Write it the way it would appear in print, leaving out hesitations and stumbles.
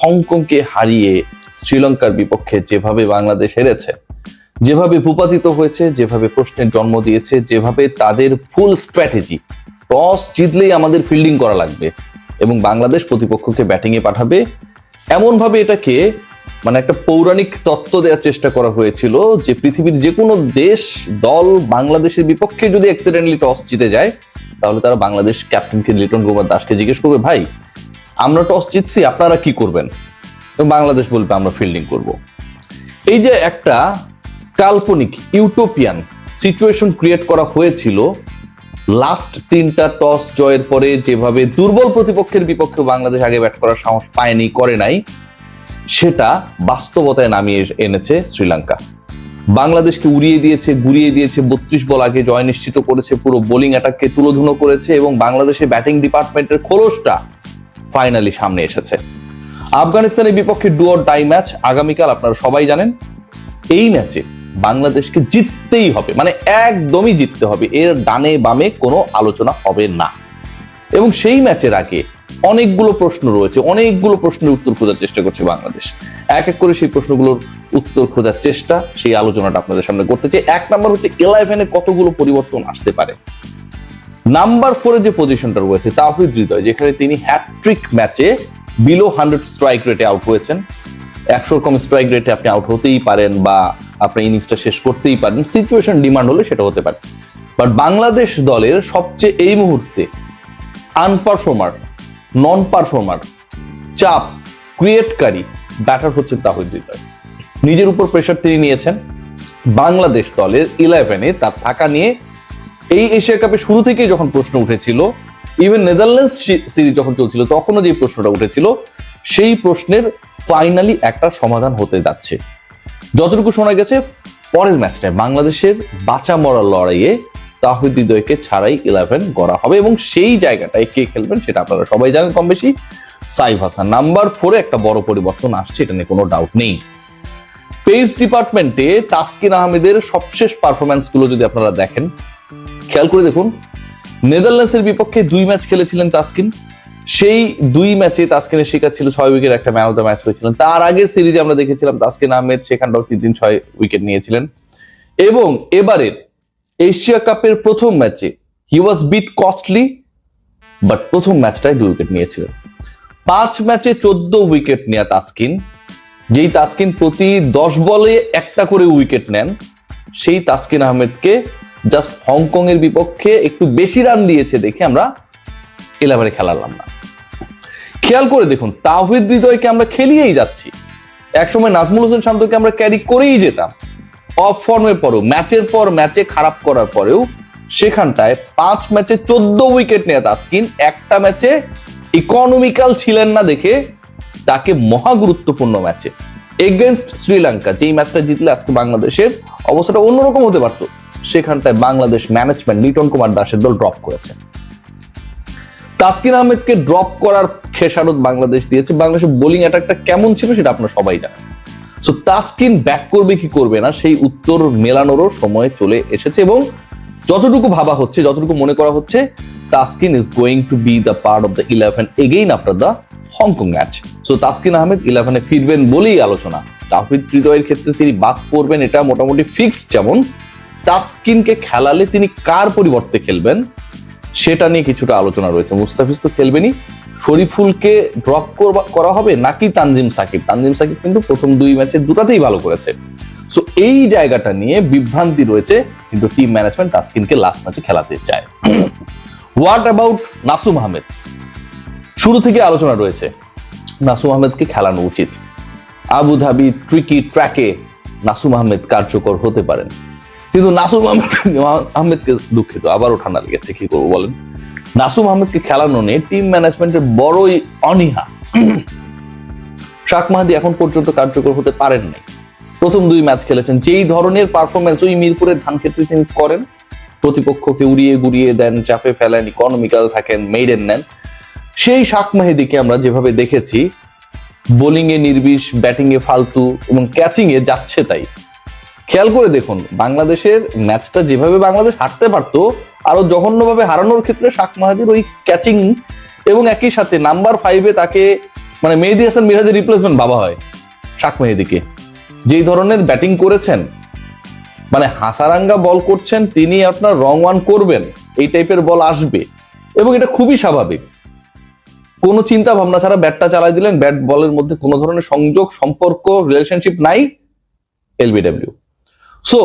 হংকংকে হারিয়ে শ্রীলঙ্কার বিপক্ষে যেভাবে বাংলাদেশ হেরেছে, যেভাবে ভূপাতিত হয়েছে, যেভাবে প্রশ্নের জন্ম দিয়েছে, যেভাবে তাদের ফুল স্ট্র্যাটেজি টস জিতলেই আমাদের ফিল্ডিং করা লাগবে এবং বাংলাদেশ প্রতিপক্ষকে ব্যাটিংয়ে পাঠাবে, এমন ভাবে এটাকে মানে একটা পৌরাণিক তত্ত্ব দেওয়ার চেষ্টা করা হয়েছিল যে পৃথিবীর যে কোনো দেশ দল বাংলাদেশের বিপক্ষে যদি অ্যাক্সিডেন্টলি টস জিতে যায় তাহলে তারা বাংলাদেশ ক্যাপ্টেনকে লিটন কুমার দাসকে জিজ্ঞেস করবে, ভাই আমরা টস জিতছি, আপনারা কি করবেন? এবং বাংলাদেশ বলবে আমরা ফিল্ডিং করব। এই যে একটা কাল্পনিক ইউটোপিয়ান সিচুয়েশন ক্রিয়েট করা হয়েছিল লাস্ট 3টা টস জয়ের পরে, যেভাবে দুর্বল প্রতিপক্ষের বিপক্ষে বাংলাদেশ আগে ব্যাট করার সাহস পায়নি, করে নাই, সেটা বাস্তবতায় নামিয়ে এনেছে শ্রীলঙ্কা। বাংলাদেশকে উড়িয়ে দিয়েছে, গুড়িয়ে দিয়েছে, 32 বল আগে জয় নিশ্চিত করেছে, পুরো বোলিং অ্যাটাককে তুলোধুনো করেছে এবং বাংলাদেশের ব্যাটিং ডিপার্টমেন্টের খোলসটা ফাইনালি সামনে এসেছে। আফগানিস্তানের বিপক্ষে ডু অর ডাই ম্যাচ আগামীকাল, আপনারা সবাই জানেন। এই ম্যাচে বাংলাদেশকে জিততেই হবে, মানে একদমই জিততে হবে, এর ডানে বামে কোনো আলোচনা হবে না। এবং সেই ম্যাচের আগে অনেকগুলো প্রশ্ন রয়েছে, অনেকগুলো প্রশ্নের উত্তর খোঁজার চেষ্টা করছে বাংলাদেশ। এক এক করে সেই প্রশ্নগুলোর উত্তর খোঁজার চেষ্টা, সেই আলোচনাটা আপনাদের সামনে করতে চাই। 1 নাম্বার হচ্ছে 11-এ কতগুলো পরিবর্তন আসতে পারে। নাম্বার 4-এ যে পজিশনটা রয়েছে তাওহিদ হৃদয়, যেখানে তিনি হ্যাটট্রিক ম্যাচে বিলো 100 স্ট্রাইক রেটে আউট হয়েছেন। 100 কম স্ট্রাইক রেটে আপনি আউট হতেই পারেন বা আপনার ইনিংসটা শেষ করতেই পারেন, সিচুয়েশন ডিমান্ড হলে সেটা হতে পারে। বাট বাংলাদেশ দলের সবচেয়ে এই মুহূর্তে আনপারফর্মার, নন পারফর্মার, চাপ ক্রিয়েটকারী ব্যাটার হচ্ছে তাওহিদ হৃদয়। নিজের উপর প্রেশার তিনি নিয়েছেন। বাংলাদেশ দলের 11-এ তার থাকা নিয়ে এই এশিয়া কাপে শুরু থেকেই যখন প্রশ্ন উঠেছিল, ইভেন নেদারল্যান্ডস সিরিজ যখন চলছিল তখনও যে প্রশ্নটা উঠেছিল, সেই প্রশ্নের ফাইনালি একটা সমাধান হতে যাচ্ছে। যতটুকু শোনা গেছে পরের ম্যাচটায় বাংলাদেশের বাঁচা মরার লড়াইয়ে তাওহিদ হৃদয়কে ছাড়াই 11 গড়া হবে এবং সেই জায়গাটায় কে খেলবেন সেটা আপনারা সবাই জানেন কম বেশি, সাইফ হাসান। নাম্বার 4-এ একটা বড় পরিবর্তন আসছে, এটা নিয়ে কোনো ডাউট নেই। পেস ডিপার্টমেন্টে তাসকিন আহমেদের সবশেষ পারফরম্যান্স গুলো যদি আপনারা দেখেন, খেয়াল করে দেখুন, নেদারল্যান্ডসের বিপক্ষে 2 ম্যাচ খেলেছিলেন তাসকিন। সেই 2 ম্যাচে তাসকিনের শিকার ছিল 6 উইকেট, একটা ম্যান অফ দ্য ম্যাচ হয়েছিলেন। তার আগের সিরিজে আমরা দেখেছিলাম তাসকিন আহমেদ সেখানটাও 3 উইকেট নিয়েছিলেন। এবং এবারের এশিয়া কাপের প্রথম ম্যাচে হি ওয়াজ বিট কস্টলি, বাট প্রথম ম্যাচটায় 2 উইকেট নিয়েছিলেন। 5 ম্যাচে 14 উইকেট নেয়া তাসকিন, যেই তাসকিন প্রতি 10 বলে একটা করে উইকেট নেন, সেই তাসকিন আহমেদকে জাস্ট হংকং এর বিপক্ষে একটু বেশি রান দিয়েছে দেখে আমরা 11-এ খেলালাম না। খেয়াল করে দেখুন, তাওহিদ হৃদয়কে আমরা খেলিয়েই যাচ্ছি। একসময় নাজমুল হোসেন শান্তকে আমরা ক্যারি করেই যেতাম অফ ফর্মের পরেও, ম্যাচের পর ম্যাচে খারাপ করার পরেও। সেখানটায় 5 ম্যাচে 14 উইকেট নেয়া তাসকিন একটা ম্যাচে ইকোনমিক্যাল ছিলেন না দেখে তাকে মহা গুরুত্বপূর্ণ ম্যাচে এগেইনস্ট শ্রীলঙ্কা, যেই ম্যাচটা জিতলে আজকে বাংলাদেশের অবস্থাটা অন্যরকম হতে পারতো, সেখানটায় বাংলাদেশ ম্যানেজমেন্ট লিটন কুমার দাসের দল ড্রপ করেছে। তাসকিন আহমেদকে ড্রপ করার খেসারত বাংলাদেশ দিয়েছে। বাংলাদেশের বোলিং অ্যাটাকটা কেমন ছিল সেটা আপনারা সবাই জানেন। সো তাসকিন ব্যাক করবে কি করবে না সেই উত্তর মেলানোরও সময় চলে এসেছে এবং যতটুকু ভাবা হচ্ছে, যতটুকু মনে করা হচ্ছে, Taskin is going to be the part of the 11 again after the Hong Kong match. So Taskin Ahmed 11-এ ফিরবেন বলেই আলোচনা। তাওহিদ হৃদয়ের ক্ষেত্রে তিনি বাদ পড়বেন এটা মোটামুটি ফিক্সড। যেমন তাসকিনকে খেলালে তিনি কার পরিবর্তে খেলবেন সেটা নিয়ে কিছুটা আলোচনা রয়েছে। মুস্তাফিজ তো খেলবেনই, শরীফুলকে ড্রপ করা হবে নাকি তানজিম সাকিব? তানজিম সাকিব কিন্তু প্রথম 2 ম্যাচে দুটাতেই ভালো করেছে। সো এই জায়গাটা নিয়ে বিভ্রান্তি রয়েছে, কিন্তু টিম ম্যানেজমেন্ট তাসকিনকে লাস্ট ম্যাচে খেলাতে চায়। What about Nasum Ahmed? শুরু থেকে আলোচনা রয়েছে নাসুম আহমেদকে খেলানো উচিত। আবুধাবি ট্রিকি ট্র্যাকে নাসুম আহমেদ কার্যকর হতে পারেন, কিন্তু নাসুম আহমেদকে দুঃখিত আবারও ঠান্ডা লেগেছে, কি করবো বলেন। নাসুম আহমেদকে খেলানো নিয়ে টিম ম্যানেজমেন্টের বড়ই অনীহা। শাক মাহাদি এখন পর্যন্ত কার্যকর হতে পারেননি। প্রথম 2 ম্যাচ খেলেছেন, যেই ধরনের পারফরমেন্স ওই মিরপুরের ধান ক্ষেত্রে তিনি করেন, প্রতিপক্ষকে উড়িয়ে গুড়িয়ে দেন, চাপে ফেলেন, ইকোনমিক্যাল থাকেন, মেইডেন নেন, সেই শাক মাহিদিকে আমরা যেভাবে দেখেছি বোলিং এ নির্বিষ, ব্যাটিং এ ফালতু এবং ক্যাচিং এ যাচ্ছে তাই। খেয়াল করে দেখুন, বাংলাদেশের ম্যাচটা যেভাবে বাংলাদেশ হারতে পারতো, আরো জঘন্যভাবে হারানোর ক্ষেত্রে শাক মাহাদির ওই ক্যাচিং এবং একই সাথে নাম্বার 5-এ তাকে মানে মেহেদী হাসান মিরাজের রিপ্লেসমেন্ট বাবা হয় শাক মেহেদীকে। যেই ধরনের ব্যাটিং করেছেন, মানে হাসারাঙ্গা বল করছেন, তিনি আপনার রং ওয়ান করবেন, এই টাইপের বল আসবে এবং এটা খুবই স্বাভাবিক। কোনো চিন্তা ভাবনা ছাড়া ব্যাটটা চালাই দিলেন, ব্যাট বলের মধ্যে কোনো ধরনের সংযোগ, সম্পর্ক, রিলেশনশিপ নাই, এলবিডব্লিউ। সো